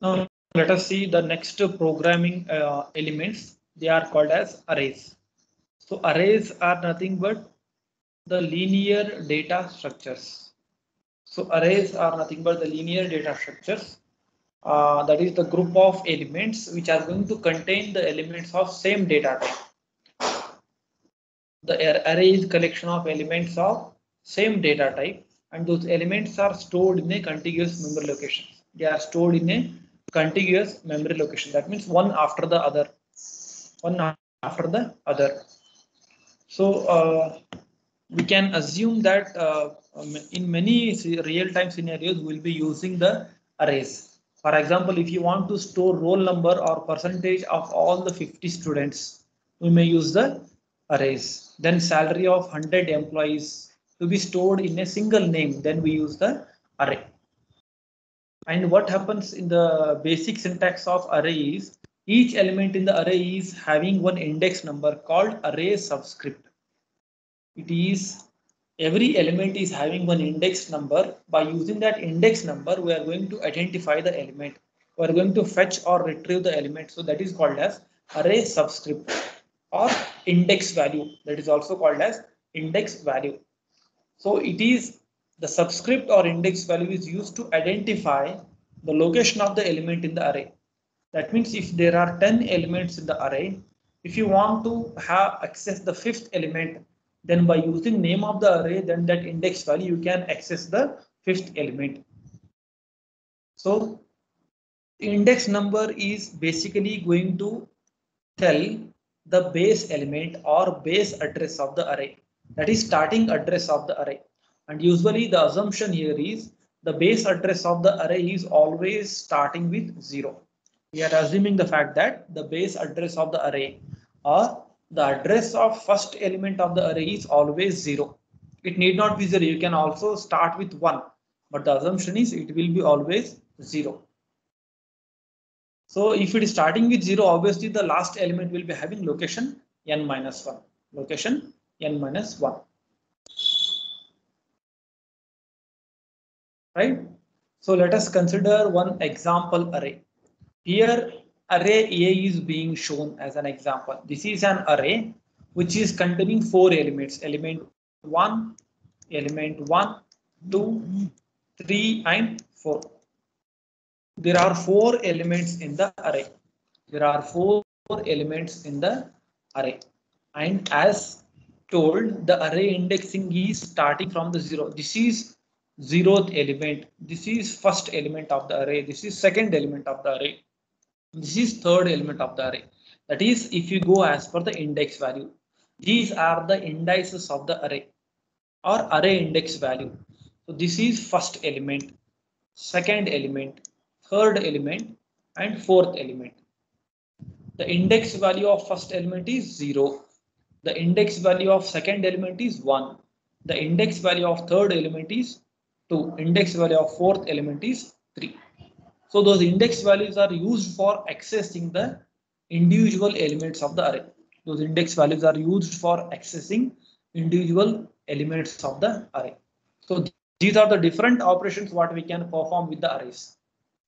Now let us see the next programming elements. They are called as arrays. So arrays are nothing but the linear data structures. So arrays are nothing but the linear data structures. That is the group of elements which are going to contain the elements of same data type. The array is collection of elements of same data type, and those elements are stored in a contiguous memory location. They are stored in a contiguous memory location. That means one after the other, one after the other. So we can assume that in many real-time scenarios, we'll be using the arrays. For example, if you want to store roll number or percentage of all the 50 students, we may use the arrays. Then salary of 100 employees to be stored in a single name, then we use the array. And what happens in the basic syntax of array is each element in the array is having one index number called array subscript. It is every element is having one index number. By using that index number, we are going to identify the element. We are going to fetch or retrieve the element. So that is called as array subscript or index value. That is also called as index value. So it is the subscript or index value is used to identify the location of the element in the array. That means if there are 10 elements in the array, if you want to have access the fifth element, then by using name of the array, then that index value, you can access the fifth element. So index number is basically going to tell the base element or base address of the array. That is starting address of the array. And usually the assumption here is the base address of the array is always starting with 0. We are assuming the fact that the base address of the array or the address of first element of the array is always 0. It need not be 0. You can also start with 1, but the assumption is it will be always 0. So if it is starting with 0, obviously the last element will be having location n minus 1. Location n minus 1. Right? So let us consider one example array. Here array A is being shown as an example. This is an array which is containing 4 elements. Element 1, element 1, 2, 3 and 4. There are 4 elements in the array. There are 4 elements in the array. And as told, the array indexing is starting from the 0. This is 0th element. This is first element of the array. This is second element of the array. This is third element of the array. That is, if you go as per the index value, these are the indices of the array or array index value. So this is first element, second element, third element, and fourth element. The index value of first element is 0. The index value of second element is 1. The index value of third element is 2. Index value of fourth element is 3. So those index values are used for accessing the individual elements of the array. Those index values are used for accessing individual elements of the array. So these are the different operations what we can perform with the arrays.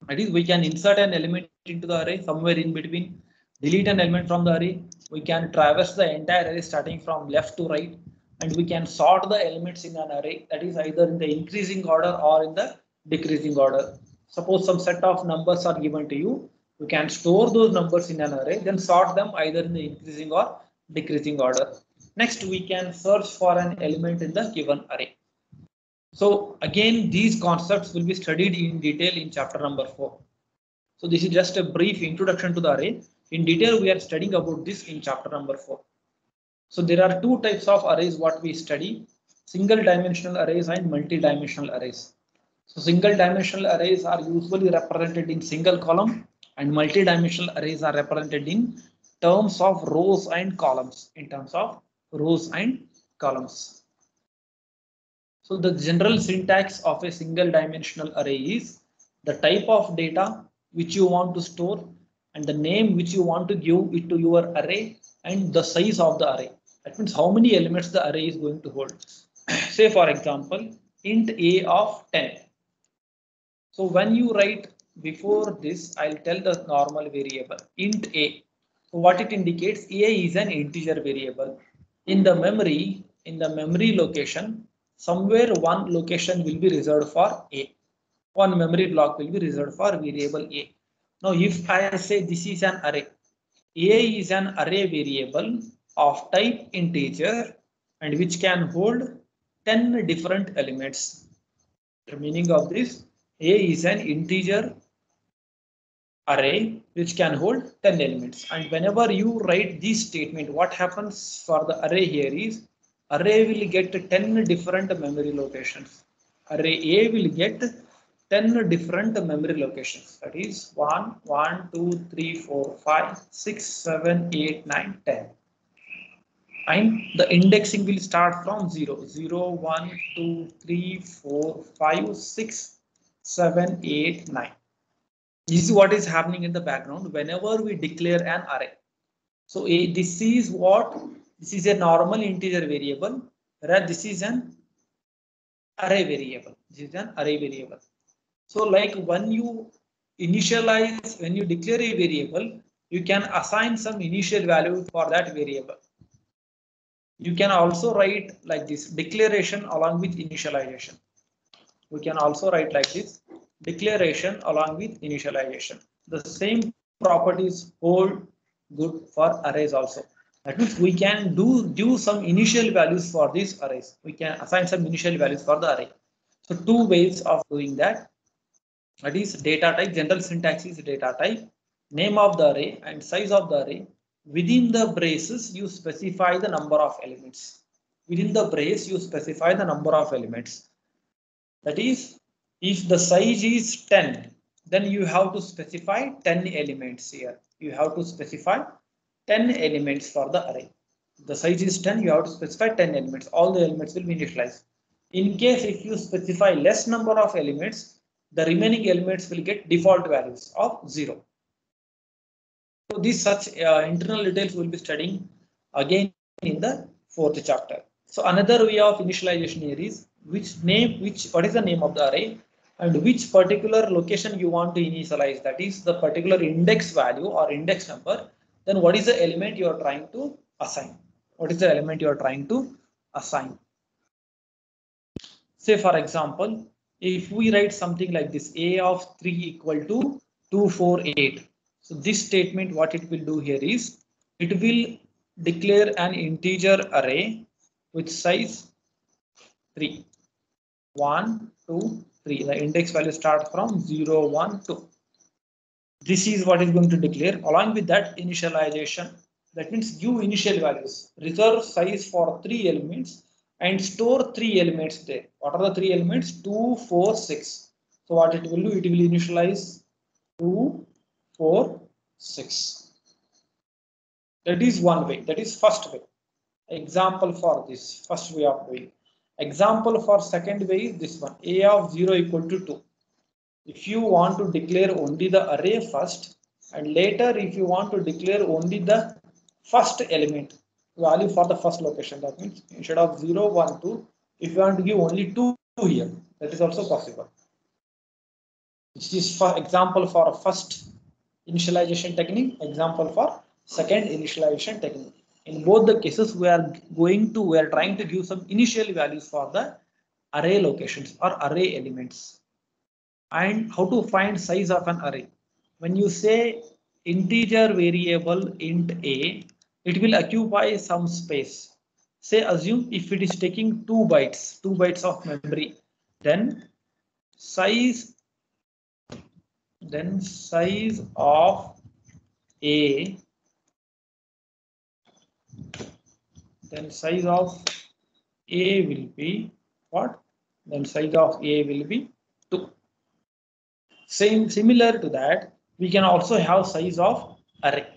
That is, we can insert an element into the array somewhere in between, delete an element from the array. We can traverse the entire array starting from left to right, and we can sort the elements in an array, that is either in the increasing order or in the decreasing order. Suppose some set of numbers are given to you, you can store those numbers in an array, then sort them either in the increasing or decreasing order. Next, we can search for an element in the given array. So again, these concepts will be studied in detail in chapter number 4. So this is just a brief introduction to the array. In detail, we are studying about this in chapter number 4. So there are two types of arrays what we study: single dimensional arrays and multi-dimensional arrays. So single dimensional arrays are usually represented in single column, and multi-dimensional arrays are represented in terms of rows and columns. In terms of rows and columns. So the general syntax of a single dimensional array is the type of data which you want to store and the name which you want to give it to your array and the size of the array. That means how many elements the array is going to hold. Say for example, int a of 10. So when you write before this, I'll tell the normal variable int a. What it indicates, a is an integer variable. In the memory location, somewhere one location will be reserved for a. One memory block will be reserved for variable a. Now, if I say this is an array, a is an array variable of type integer and which can hold 10 different elements. The meaning of this, a is an integer array which can hold 10 elements, and whenever you write this statement, what happens for the array here is array will get 10 different memory locations. Array A will get 10 different memory locations, that is 1, 1, 2, 3, 4, 5, 6, 7, 8, 9, 10. And the indexing will start from 0, 0, 1, 2, 3, 4, 5, 6, 7, 8, 9. This is what is happening in the background whenever we declare an array. So this is a normal integer variable, whereas this is an array variable. This is an array variable. So like when you declare a variable, you can assign some initial value for that variable. You can also write like this, declaration along with initialization. We can also write like this, declaration along with initialization. The same properties hold good for arrays also. That means we can do some initial values for these arrays. We can assign some initial values for the array. So two ways of doing that. That is data type. General syntax is data type, name of the array and size of the array. Within the braces, you specify the number of elements. Within the brace, you specify the number of elements. That is, if the size is 10, then you have to specify 10 elements here. You have to specify 10 elements for the array. The size is 10, you have to specify 10 elements. All the elements will be initialized. In case if you specify less number of elements, the remaining elements will get default values of 0. So these such internal details we'll be studying again in the 4th chapter. So another way of initialization here is what is the name of the array and which particular location you want to initialize, that is the particular index value or index number. Then what is the element you are trying to assign? What is the element you are trying to assign? Say for example, if we write something like this, a of 3 equal to 248. So this statement, what it will do here is, it will declare an integer array with size 3. 1, 2, 3. The index value starts from 0, 1, 2. This is what is going to declare. Along with that, initialization. That means give initial values. Reserve size for 3 elements and store 3 elements there. What are the 3 elements? 2, 4, 6. So what it will do? It will initialize 2, 4, 6. That is one way. That is first way. Example for this first way of doing. Example for second way is this one, a of 0 equal to 2. If you want to declare only the array first, and later if you want to declare only the first element value for the first location, that means instead of 0, 1, 2, if you want to give only 2 here, that is also possible. This is for example for first initialization technique, example for second initialization technique. In both the cases, we are trying to give some initial values for the array locations or array elements. And how to find size of an array? When you say integer variable int a, it will occupy some space. Say assume if it is taking 2 bytes of memory, then size of a, then size of a will be what? Then size of a will be 2. Similar to that, we can also have size of array.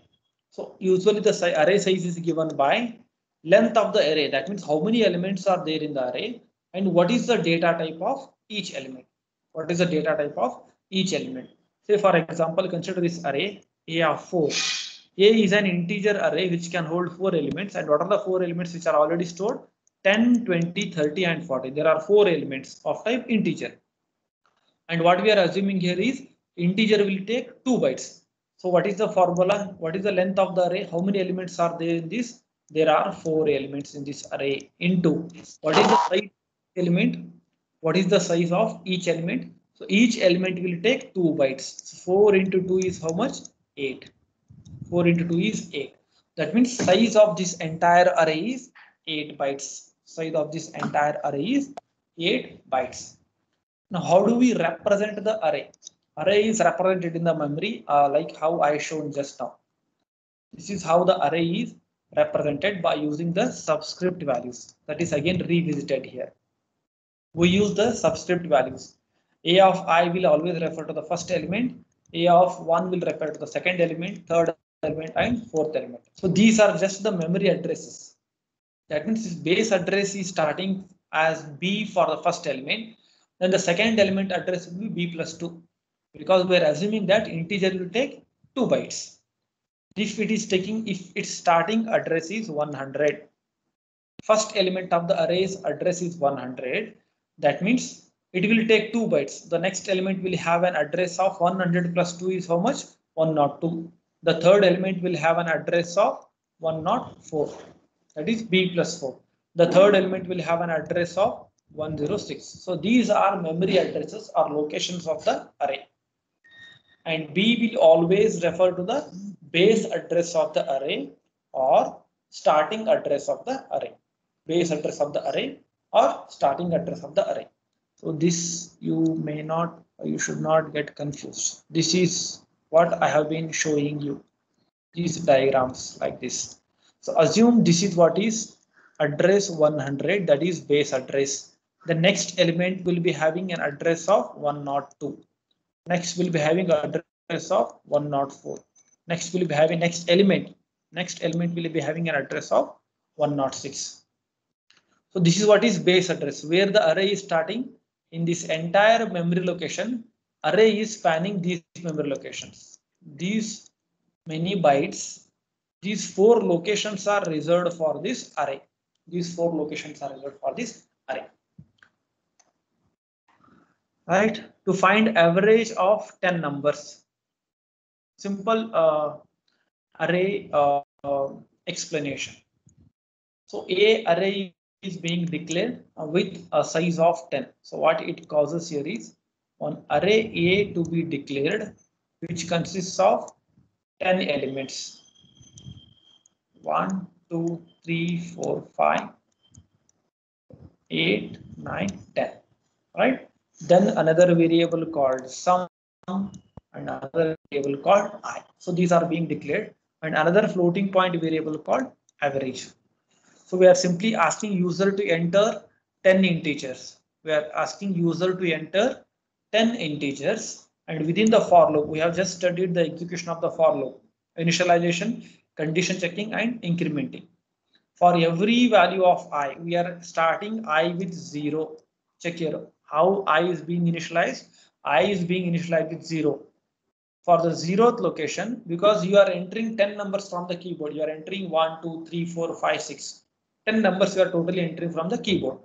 So usually the array size is given by length of the array. That means how many elements are there in the array and what is the data type of each element. What is the data type of each element? Say for example, consider this array a of 4. A is an integer array which can hold 4 elements. And what are the 4 elements which are already stored? 10, 20, 30 and 40. There are 4 elements of type integer. And what we are assuming here is integer will take 2 bytes. So what is the formula? What is the length of the array? How many elements are there in this? There are 4 elements in this array into what is the size element? What is the size of each element? So each element will take 2 bytes. So 4 into 2 is how much? 8. 4 into 2 is 8. That means size of this entire array is 8 bytes. Size of this entire array is 8 bytes. Now, how do we represent the array? Array is represented in the memory like how I shown just now. This is how the array is represented by using the subscript values. That is again revisited here. We use the subscript values. A of I will always refer to the first element. A of 1 will refer to the second element, third element, and fourth element. So these are just the memory addresses. That means this base address is starting as B for the first element. Then the second element address will be B plus 2. Because we are assuming that integer will take 2 bytes. If its starting address is 100. First element of the array's address is 100. That means it will take 2 bytes. The next element will have an address of 100 plus 2 is how much? 102. The third element will have an address of 104. That is B plus 4. The third element will have an address of 106. So these are memory addresses or locations of the array. And B will always refer to the base address of the array or starting address of the array. Base address of the array or starting address of the array. So this you should not get confused. This is what I have been showing you. These diagrams like this. So assume this is what is address 100, that is base address. The next element will be having an address of 102. Next will be having address of 104. Next will be having next element will be having an address of 106. So this is what is base address, where the array is starting. In this entire memory location, array is spanning these memory locations. These many bytes, these 4 locations are reserved for this array. These 4 locations are reserved for this array. Right, to find average of 10 numbers. Simple array explanation. So a array is being declared with a size of 10. So what it causes here is an array A to be declared, which consists of 10 elements. 1, 2, 3, 4, 5, 8, 9, 10. Right? Then another variable called sum and another variable called I. So these are being declared, and another floating point variable called average. So we are simply asking user to enter 10 integers. We are asking user to enter 10 integers, and within the for loop, we have just studied the execution of the for loop: initialization, condition checking, and incrementing. For every value of I, we are starting I with 0. Check here how I is being initialized. I is being initialized with 0. For the 0th location, because you are entering 10 numbers from the keyboard, you are entering 1, 2, 3, 4, 5, 6. 10 numbers you are totally entering from the keyboard.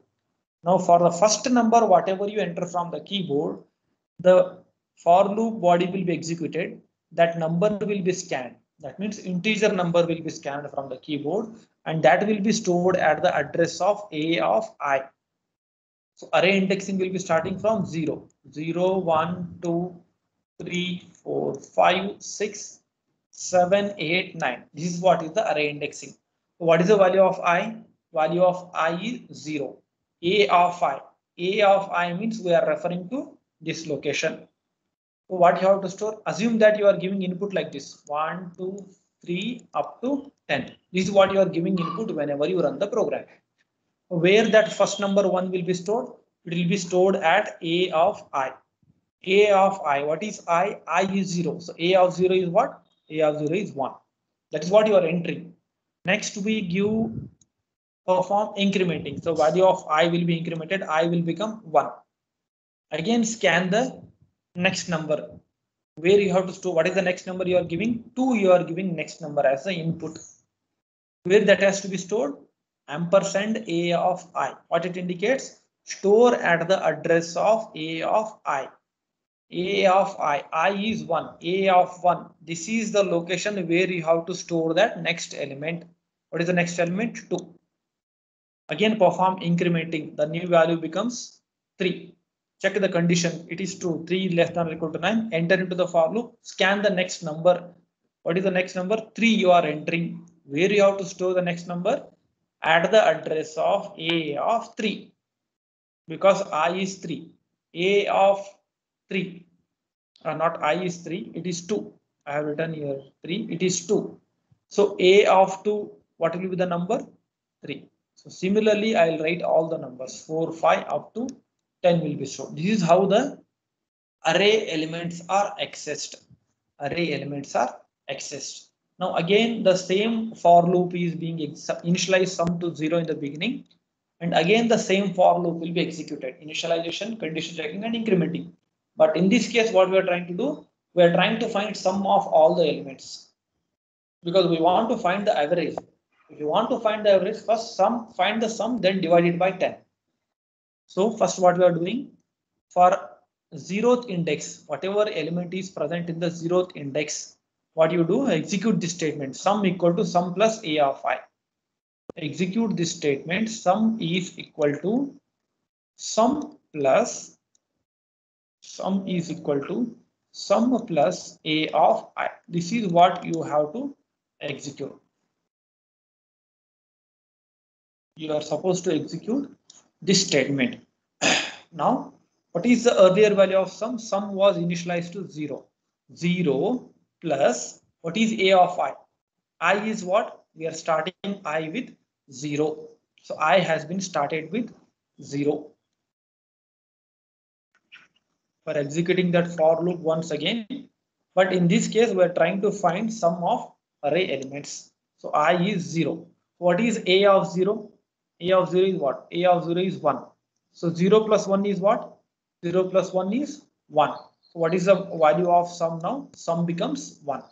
Now for the first number, whatever you enter from the keyboard, the for loop body will be executed. That number will be scanned. That means integer number will be scanned from the keyboard, and that will be stored at the address of A of I. So array indexing will be starting from 0, 0, 1, 2, 3, 4, 5, 6, 7, 8, 9. This is what is the array indexing. So what is the value of I? Value of I is 0. A of I. A of I means we are referring to this location. So what you have to store? Assume that you are giving input like this: 1, 2, 3 up to 10. This is what you are giving input whenever you run the program. Where that first number 1 will be stored? It will be stored at A of I. A of I. What is I? I is 0. So A of 0 is what? A of 0 is 1. That is what you are entering. Next we perform incrementing. So value of I will be incremented. I will become 1. Again scan the next number. Where you have to store, what is the next number you are giving? 2 you are giving next number as the input. Where that has to be stored? Ampersand A of I. What it indicates? Store at the address of A of I. A of I is 1, A of 1. This is the location where you have to store that next element. What is the next element? 2. Again, perform incrementing. The new value becomes 3. Check the condition. It is true. 3 is less than or equal to 9. Enter into the for loop. Scan the next number. What is the next number? 3 you are entering. Where you have to store the next number? Add the address of A of 3. Because I is 3. A of 3. Not I is 3. It is 2. I have written here 3. It is 2. So A of 2. What will be the number? 3. So similarly, I'll write all the numbers 4, 5 up to 10 will be shown. This is how the array elements are accessed. Array elements are accessed. Now again, the same for loop is being initialized sum to 0 in the beginning. And again, the same for loop will be executed. Initialization, condition checking and incrementing. But in this case, what we are trying to do, we are trying to find sum of all the elements. Because we want to find the average. If you want to find the average, first find the sum, then divide it by 10. So first what we are doing, for 0th index, whatever element is present in the 0th index, what you do, execute this statement, sum equal to sum plus A of I. Execute this statement, sum is equal to sum plus sum plus A of I. This is what you have to execute. You are supposed to execute this statement. Now, what is the earlier value of sum? Sum was initialized to 0. 0 plus what is A of I? I is what? We are starting I with 0. So I has been started with 0. For executing that for loop once again. But in this case, we are trying to find sum of array elements. So I is 0. What is A of 0? A of 0 is what? A of 0 is 1. So 0 plus 1 is what? 0 plus 1 is 1. So what is the value of sum now? Sum becomes 1.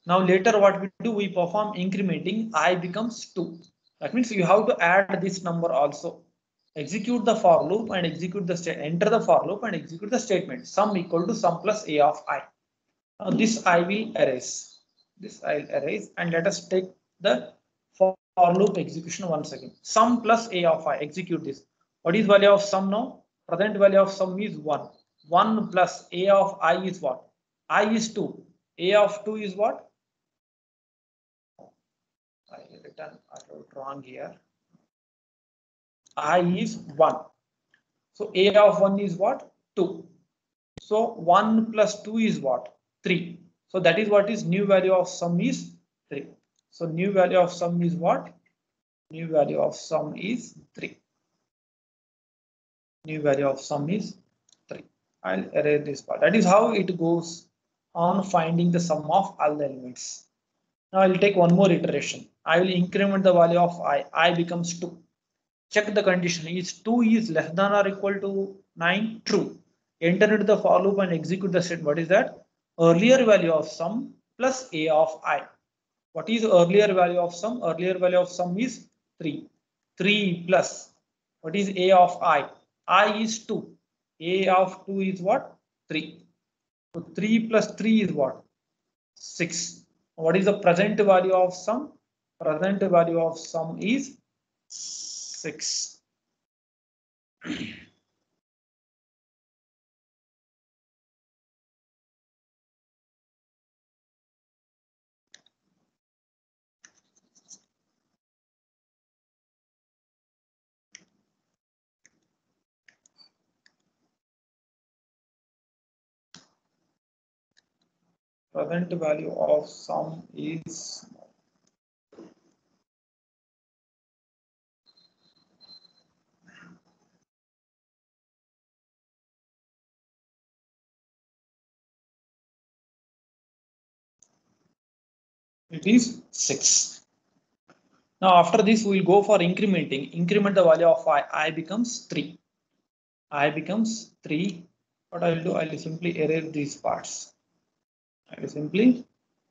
Now later what we do, we perform incrementing, I becomes 2. That means you have to add this number also. Execute the for loop and execute the enter the for loop and execute the statement. Sum equal to sum plus A of I. Now this I will erase. This I will erase and let us take the for loop execution once again. Sum plus A of I. Execute this. What is value of sum now? Present value of sum is 1. 1 plus A of I is what? I is 2. A of 2 is what? I wrote wrong here. I is 1. So A of 1 is what? 2. So 1 plus 2 is what? 3. So that is what is new value of sum is 3. So new value of sum is what? New value of sum is 3. New value of sum is 3. I'll erase this part. That is how it goes on finding the sum of all the elements. Now I'll take one more iteration. I will increment the value of I. I becomes 2. Check the condition. Is 2 is less than or equal to 9? True. Enter into the for loop and execute the statement. What is that? Earlier value of sum plus A of I. What is earlier value of sum? Earlier value of sum is 3. 3 plus what is A of I? I is 2. A of 2 is what? 3. So 3 plus 3 is what? 6. What is the present value of sum? Present value of sum is 6. Present value of sum is it is 6. Now after this we will go for incrementing. Increment the value of I becomes 3. I becomes 3. What I will do, I will simply erase these parts. I will simply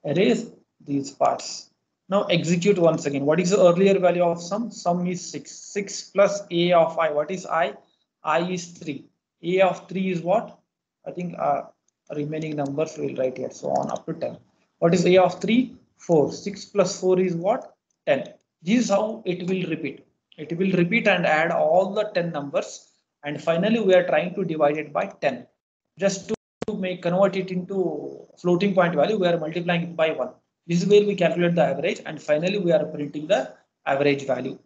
erase these parts. Now execute once again. What is the earlier value of sum? Sum is 6. 6 plus A of I. What is I? I is 3. A of 3 is what? I think remaining numbers we'll write here. So on up to 10. What is a of 3? 4. 6 plus 4 is what? 10. This is how it will repeat. It will repeat and add all the 10 numbers. And finally, we are trying to divide it by 10. Just to convert it into floating point value, we are multiplying it by 1. This is where we calculate the average. And finally, we are printing the average value.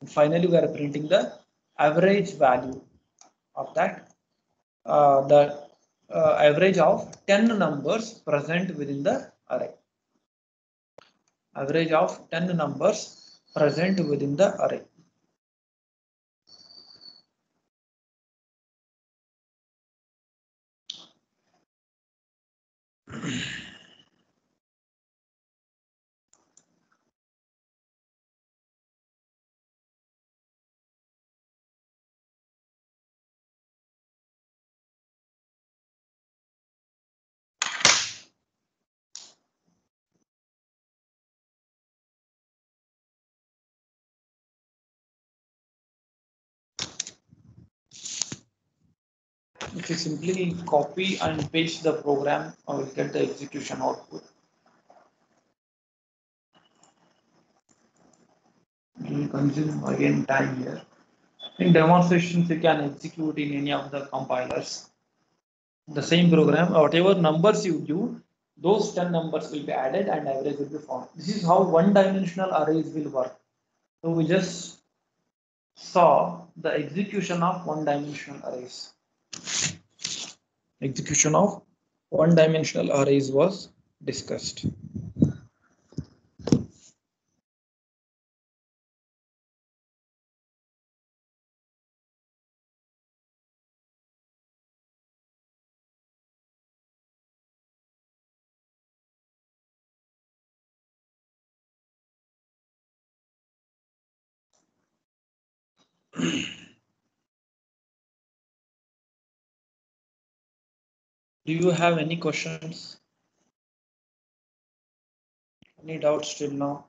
And finally, we are printing the average value of that. The average of 10 numbers present within the array. Average of 10 numbers present within the array. If you simply copy and paste the program, I will get the execution output. It will consume again time here. In demonstrations, you can execute in any of the compilers. The same program, whatever numbers you give, those 10 numbers will be added and average will be found. This is how one-dimensional arrays will work. So we just saw the execution of one-dimensional arrays. Execution of one-dimensional arrays was discussed. Do you have any questions? Any doubts till now?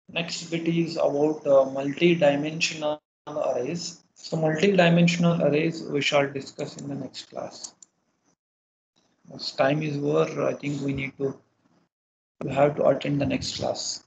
Next bit is about multi-dimensional arrays. So multi-dimensional arrays we shall discuss in the next class. As time is over, I think we have to attend the next class.